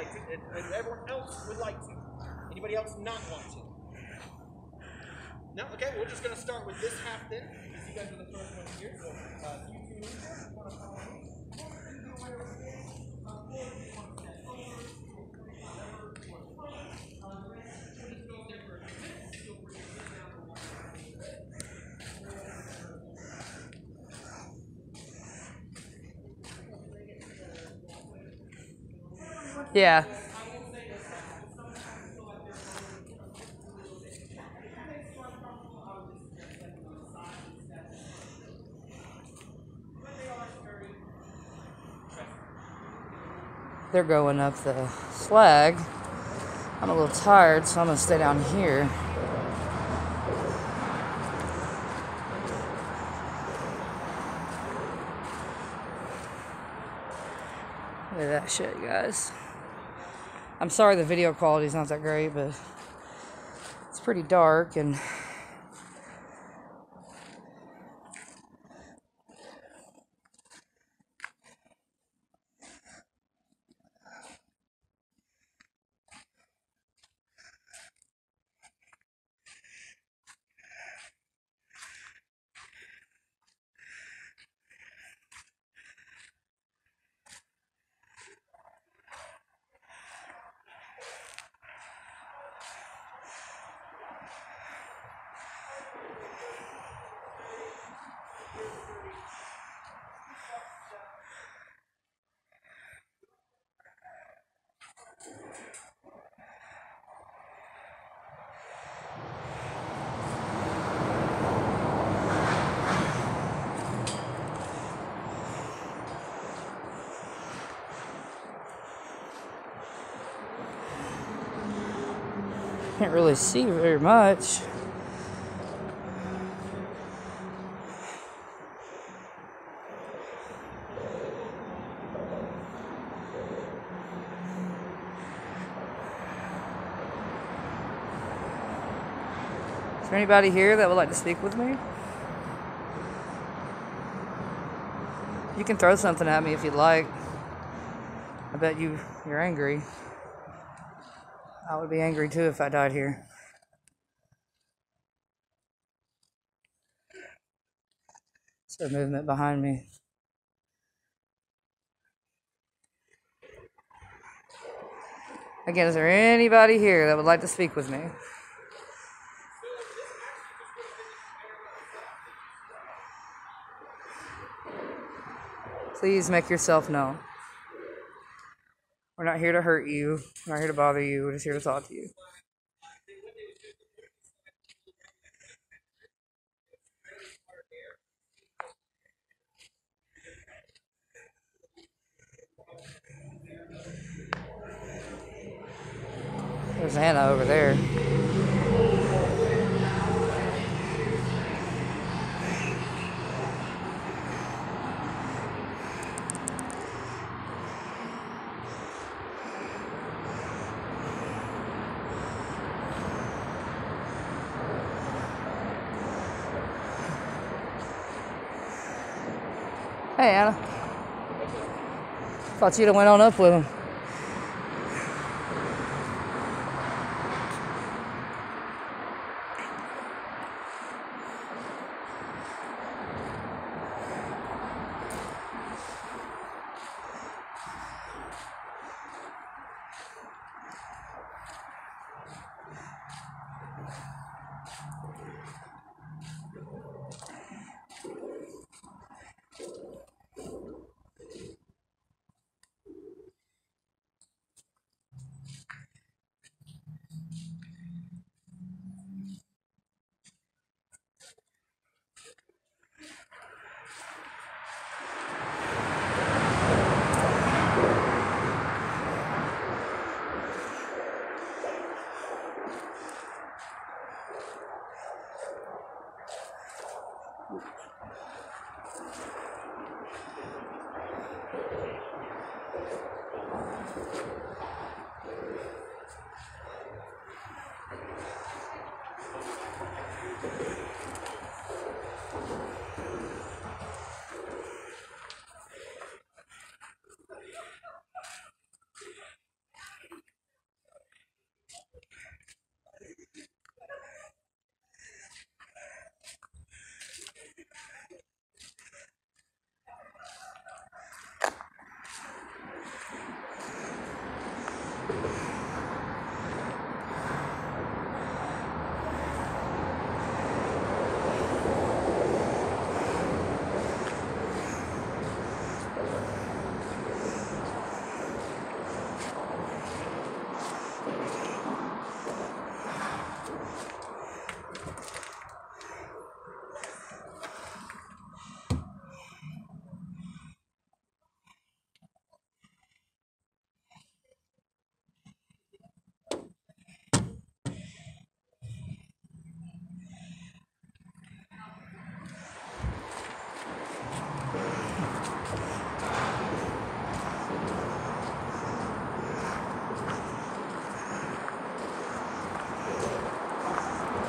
like to, and everyone else would like to. Anybody else not want to? No? Okay, we're just going to start with this half then, because you guys are the first ones here. So, you two in here, you want to follow me. Yeah. They're going up the slag. I'm a little tired, so I'm going to stay down here. Look at that shit, guys. I'm sorry the video quality's not that great, but it's pretty dark and can't really see very much. Is there anybody here that would like to speak with me? You can throw something at me if you'd like. I bet you're angry. I would be angry too if I died here. Is there movement behind me? Again, is there anybody here that would like to speak with me? Please make yourself known. We're not here to hurt you. We're not here to bother you. We're just here to talk to you. There's Anna over there. Hey, Anna. Thought you'd have went on up with him.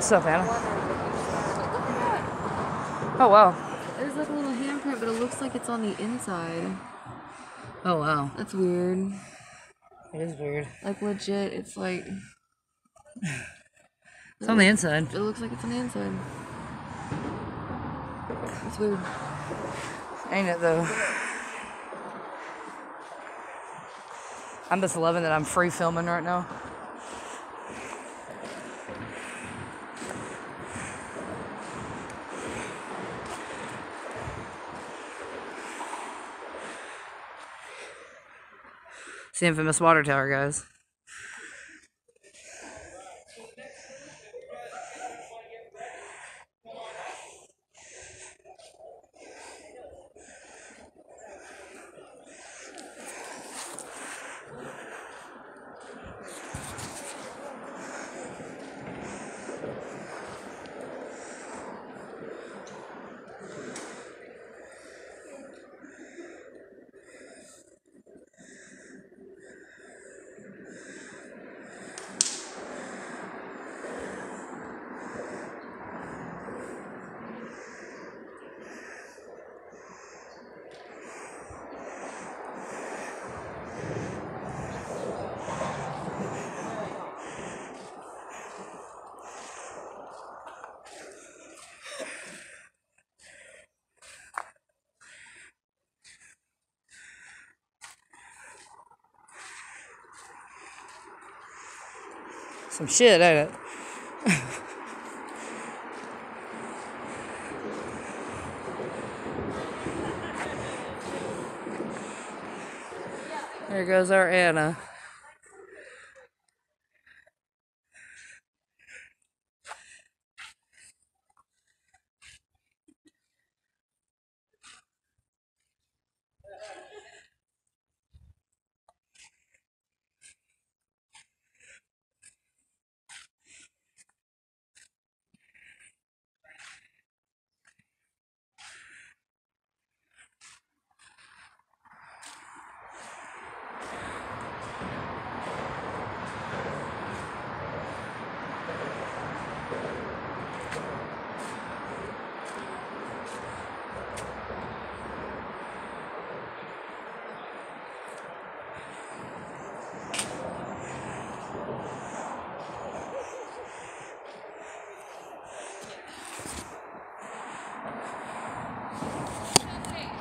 What's up, Anna? Look at that. Oh, wow. There's like a little handprint, but it looks like it's on the inside. Oh, wow. That's weird. It is weird. Like legit, it's like... It's on the inside. It looks like it's on the inside. It's weird. Ain't it, though? I'm just loving that I'm free filming right now. It's the infamous water tower, guys. Some shit, ain't it? There goes our Anna.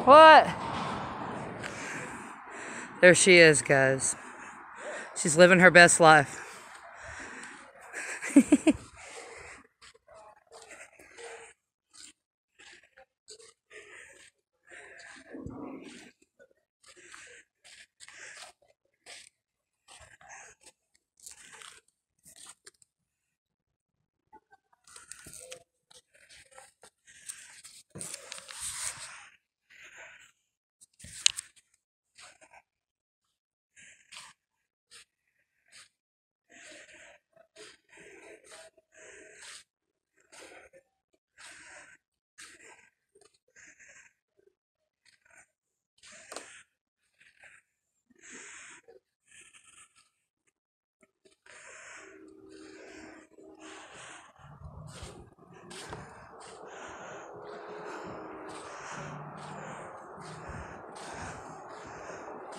What? There she is, guys. She's living her best life.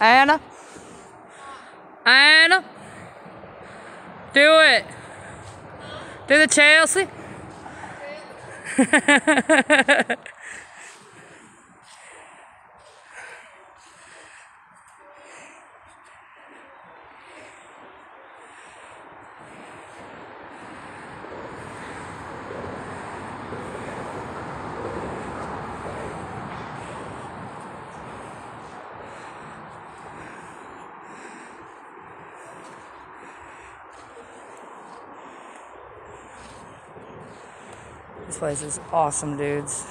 Anna? Anna? Do it. Do the Chelsea. This place is awesome, dudes.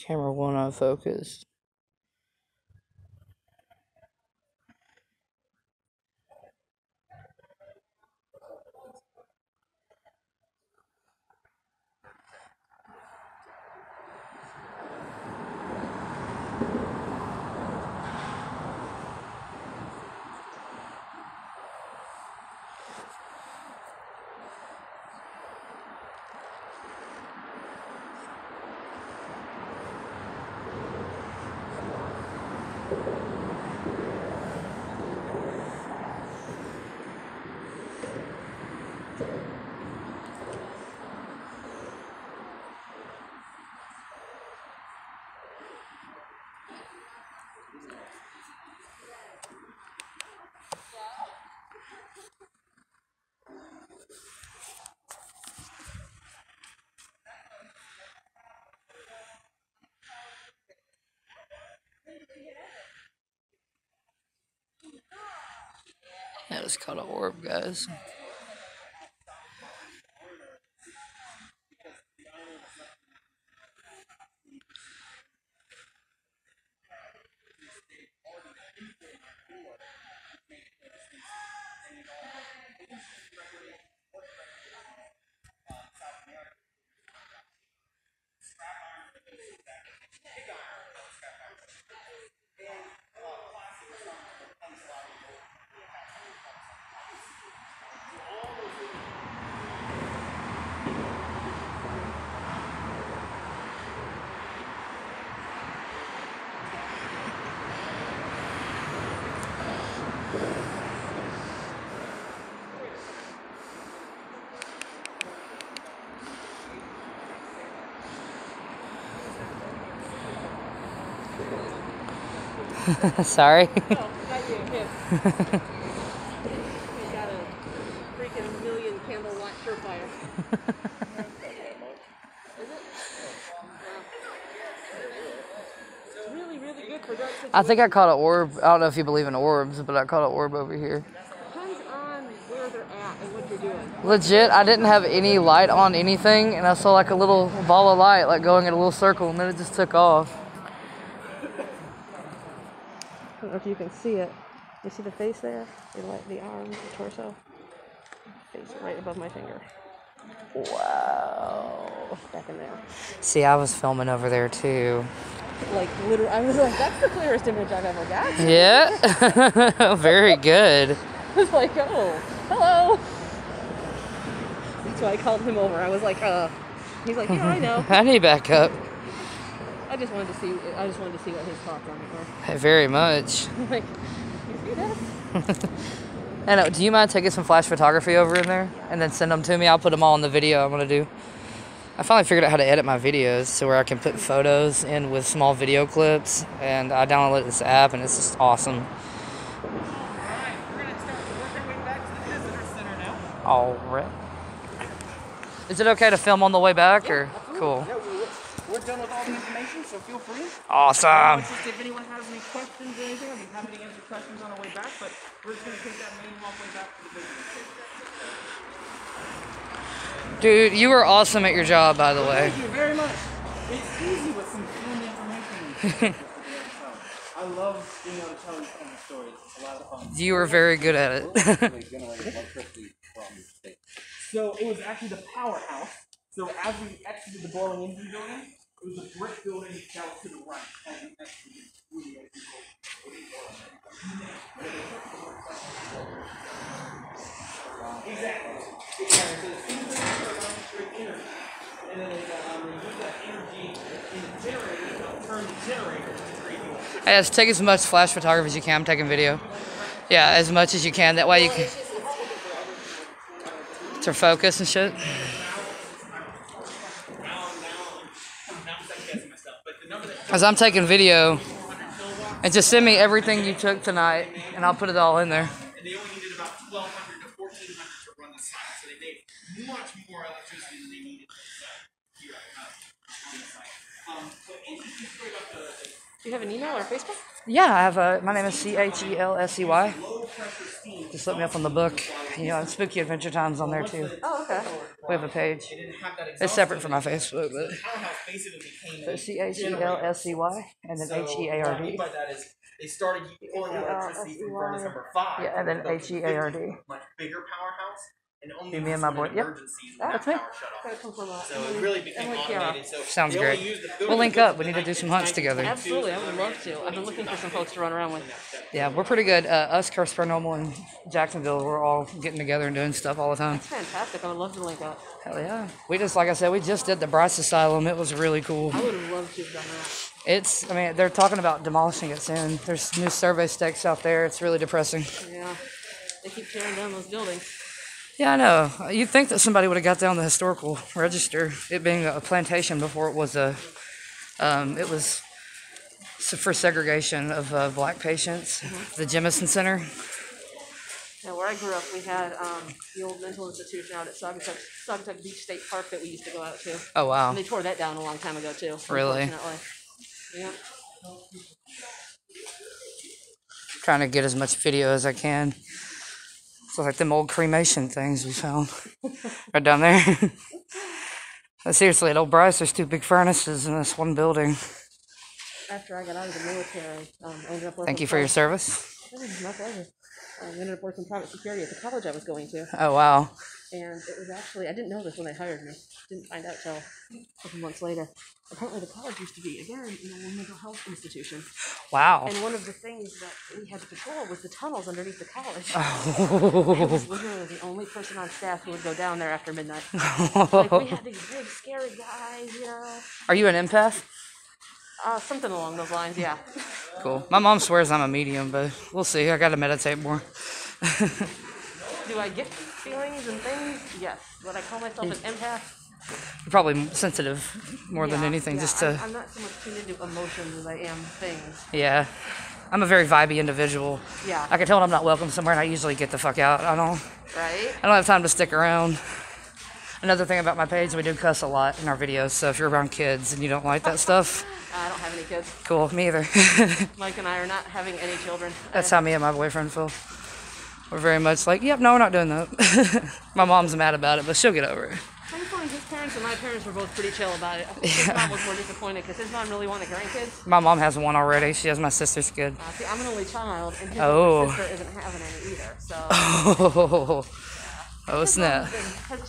Camera will not focus. That was called an orb, guys. Sorry. Oh, not you, him. He's got a freaking million candle watt surefire. Is it? It's really, really good for dark situations. I think I caught an orb. I don't know if you believe in orbs, but I caught an orb over here. Depends on where they're at and what you're doing. Legit, I didn't have any light on anything, and I saw like a little ball of light, like going in a little circle, and then it just took off. I don't know if you can see it. You see the face there? The arms, the torso. Face right above my finger. Wow. Back in there. See, I was filming over there too. Like, literally, I was like, that's the clearest image I've ever got. Yeah. Very good. I was like, oh, hello. That's why I called him over. I was like, he's like, yeah, I know. I need backup. I just wanted to see what his thoughts on it were. Very much. Like, you see this? And do you mind taking some flash photography over in there and then send them to me? I'll put them all in the video I'm gonna do. I finally figured out how to edit my videos to where I can put photos in with small video clips, and I downloaded this app and it's just awesome. Alright, we're going to start to work our way back to the visitor center now. Alright. Is it okay to film on the way back, or? Cool. Yeah, we're done with all the information, so feel free. Awesome. Just if anyone has any questions or anything, I'll be happy to answer questions on our way back, but we're just going to take that main walkway back to the visitor center. Dude, you were awesome at your job, by the way. Thank you very much. It's easy with some fun information. I love being able to tell these kind of stories. It's a lot of fun. You were very good at it. So it was actually the powerhouse. So as we exited the boiling engine building, It was a brick building that was to the right. Exactly. And then they use that energy in the generator, they'll turn the generator to create electricity. Hey, just take as much flash photography as you can. I'm taking video. Yeah, as much as you can. That way you can to focus and shit. As I'm taking video, and just send me everything you took tonight, and I'll put it all in there. And they only needed about 1,200 to 1,400 to run the site, so they made much more electricity than they needed here on the site. So interesting story about the. Do you have an email or Facebook? Yeah, I have my name is CHELSEY. Just look me up on the book. You know, Spooque Adventure Time's on there too. Oh, okay. We have a page. It's separate from my Facebook, but so CHELSEY and then HEARD. They started pulling electricity from furnace number 5. Yeah, and then HEARD. Much bigger powerhouse. And only Me and my boy. Yep. That's me. So it really became automated. So sounds great. We'll link up. We need to do some hunts together. Absolutely, I would love to. I've been looking for some folks to run around with. Yeah, we're pretty good. Us, Curse Paranormal, and Jacksonville, we're all getting together and doing stuff all the time. That's fantastic. I would love to link up. Hell yeah. We just, like I said, we just did the Bryce Asylum. It was really cool. I would have loved to have done that. I mean, they're talking about demolishing it soon. There's new survey stakes out there. It's really depressing. Yeah, they keep tearing down those buildings. Yeah, I know. You'd think that somebody would have got down the historical register, it being a plantation before it was it was for segregation of black patients, the Jemison Center. Yeah, where I grew up, we had the old mental institution out at Saugatuck Beach State Park that we used to go out to. Oh, wow. And they tore that down a long time ago, too. Really? Unfortunately. Yeah. Trying to get as much video as I can. So like them old cremation things we found right down there. Seriously, at Old Bryce, there's 2 big furnaces in this one building. After I got out of the military, I ended up working. Thank you for your service. My pleasure. I ended up working private security at the college I was going to. Oh, wow. And it was actually, I didn't know this when they hired me. Didn't find out till a couple months later. Apparently the college used to be, again, a mental health institution. Wow. And one of the things that we had to patrol was the tunnels underneath the college. Oh. I was literally the only person on staff who would go down there after midnight. Like, we had these big, scary guys, you know. Are you an empath? Something along those lines, yeah. Cool. My mom swears I'm a medium, but we'll see. I gotta meditate more. Do I get feelings and things? Yes. Would I call myself an empath? You're probably sensitive more than anything, just to... I'm not so much tuned into emotions as I am things. Yeah. I'm a very vibey individual. Yeah. I can tell when I'm not welcome somewhere, and I usually get the fuck out. I don't have time to stick around. Another thing about my page, we do cuss a lot in our videos, so if you're around kids and you don't like that stuff... I don't have any kids. Cool, me either. Mike and I are not having any children. That's how me and my boyfriend feel. We're very much like, yep, no, we're not doing that. My mom's mad about it, but she'll get over it. Thankfully, his parents and my parents were both pretty chill about it. His mom was more disappointed because his mom really wanted grandkids. My mom has one already. She has my sister's kid. See, I'm an only child, and his older sister isn't having any either, so... Oh, snap.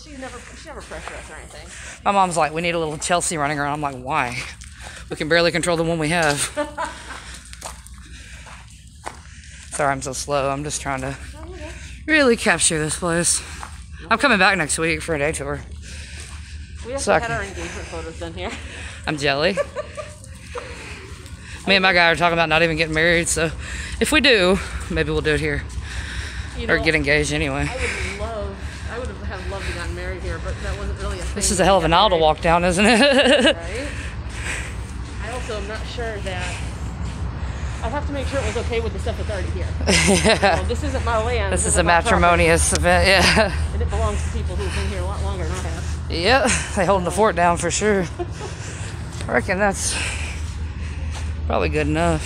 She never pressured us or anything. My mom's like, we need a little Chelsea running around. I'm like, why? We can barely control the one we have. Sorry, I'm so slow. I'm just trying to really capture this place. I'm coming back next week for a day tour. We actually had our engagement photos done here. I'm jelly. Me and my guy are talking about not even getting married, so if we do, maybe we'll do it here. You know, or get engaged anyway. I would have loved to get married here, but that wasn't really a thing. This is a hell of an aisle to walk down, isn't it? Right? I also am not sure that... I have to make sure it was okay with the stuff that's already here. Yeah. So this isn't my land. This is a matrimonious event, yeah. And it belongs to people who've been here a lot longer than I have. Yep, they holding the fort down for sure. I reckon that's probably good enough.